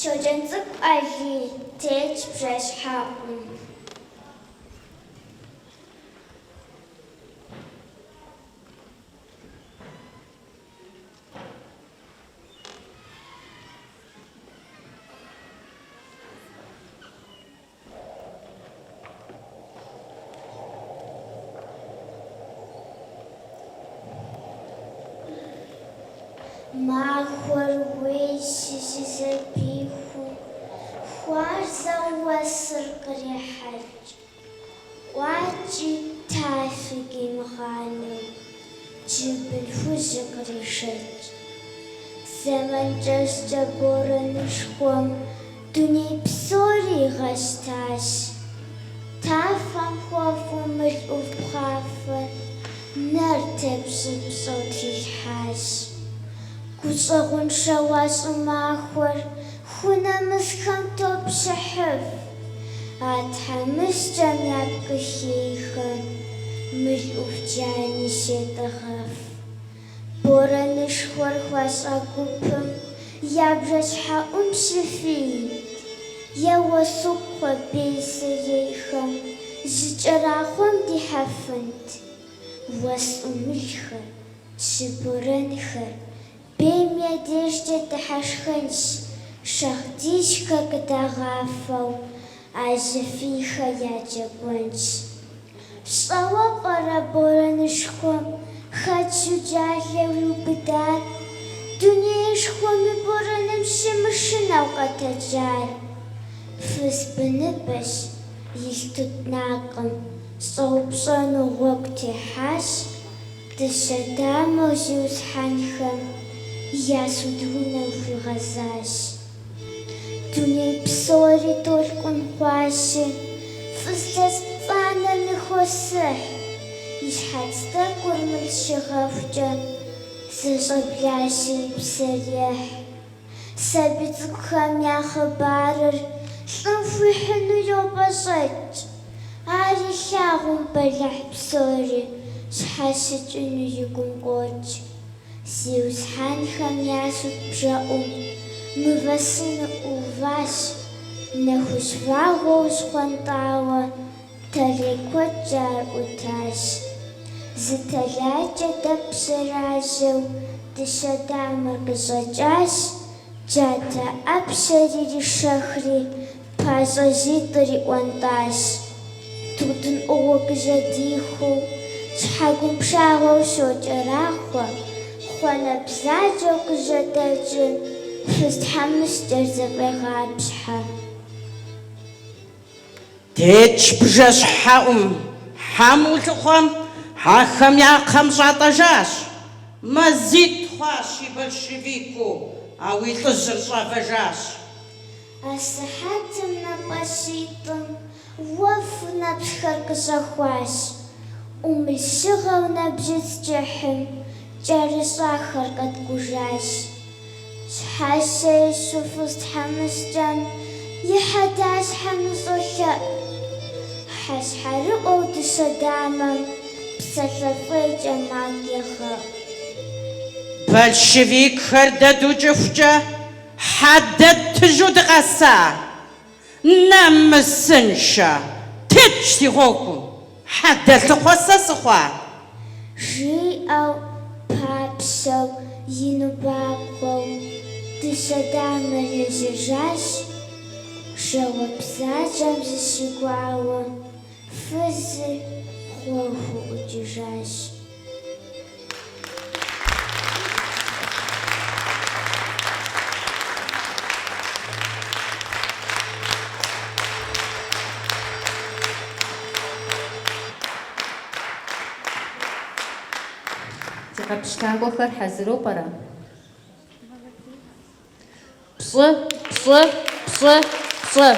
Şocentzık Ali teç bjeşhaum. Mahur wishise bihu Huarza wasır kırıhac Waci tafigi mghanu Jibil huzi kırışac Zaman jasca boranışkom Duni psori gashtash Tafam huafumil ufkhafar Nertebsi psotilhash Kutsağın şavası mahur, Hunamızkan top şahıf, Athamız camyab kışıyıkın, Mül ufcani şedağıf. Boranış horhvas agupım, Yabjaç haum şifid, Yavasukwa beyseyeyhım, Zıçarahum dihafınd, Was umilhır, Çıboranhır, Бемя дежде тахашхэнш, Шахдишка катагафау, Ажафиха яджагонш. Шава параборанышхом, Хачу джалев любидар, Дунеишхоми боранам шимышинау катаджар. Фыз быныбаш, Илтутнакам, Соупшану гуактихаш, Дышадамау жиусханхэм, Ясу дунэу хуигъэзащ. Дуней псори толъкъун хъуащи, Фӏыз лъэс пцӏанэр ныхуосыхь, И щхьэц тӏэкӏур мыл щыгъэхукӏэ, Зэщӏэблащи псэр ехь. Сабий цӏыкӏухэм я хъыбарыр лӏым хуихьыну йопӏэщӏэкӏ, Ар илъагъум бэлыхь псори, Щхьэщыкӏыну и гум къокӏ. Зиусхьэнхэм ясу бжэӏум, Мывэсыну ӏуващ, Нэхущвагъуэу щхъуантӏауэ, Талей куэдкӏэ ар ӏутащ. Зы тэлайкӏэ дэпщэражьэу, Дыщэ дамэр къыщӏэкӏащ, Джатэ ӏэпщэр иришэхри, Пащӏэ житӏыр иӏуэнтӏащ. Тутын ӏугъуэ къыжьэдихыу, Щхьэгъубжагъуэу щокӏэрахъуэ, Хъуанэ бзаджэу къыжьэдэкӏыр, Фыз тхьэмыщкӏэр зэфӏегъапщхьэ. Тетщ бжэщхьэӏум, Хьэмулъыхъуэм ахэм я кхъэм щӏатӏэжащ. Мэзитӏ хъуащ и большевику, Ауи лӏыжьыр щӏэвэжащ. Асыхьэтым напӏэщитӏым, Уэфу нэпсхэр къыщӏэхуащ. Ӏумылъщыгъэу нэбжьыц кӏыхьым, Кӏэрыщӏахэр къэткӏужащ. Щхьэщэ ищу фыз тхьэмыщкӏэм, И хьэдащхьэм ищӏолъэӏу, Хьэщхьэрыӏуэу дыщэ дамэм, Псалъэфӏейкӏэ мак егъэӏу. Большевикхэр дэду кӏыхукӏэ, Хьэдэттыжу дыкъэса. Нэмысыншэ, Тетщ ди гъуэгум, Хьэдэлъыхъуэ сэ сыхъуа. Жиӏэу, папщэу, ину бакъуэу, Дыщэ дамэр ежьэжащ. Жэуэ бзаджэм зыщикӏуауэ, Фызыр гъуэгуу ӏукӏыжащ. Ди къэпщтангуэхэр хьэзыру пӏэрэ? Пщӏы, пщӏы, пщӏы, пщӏы.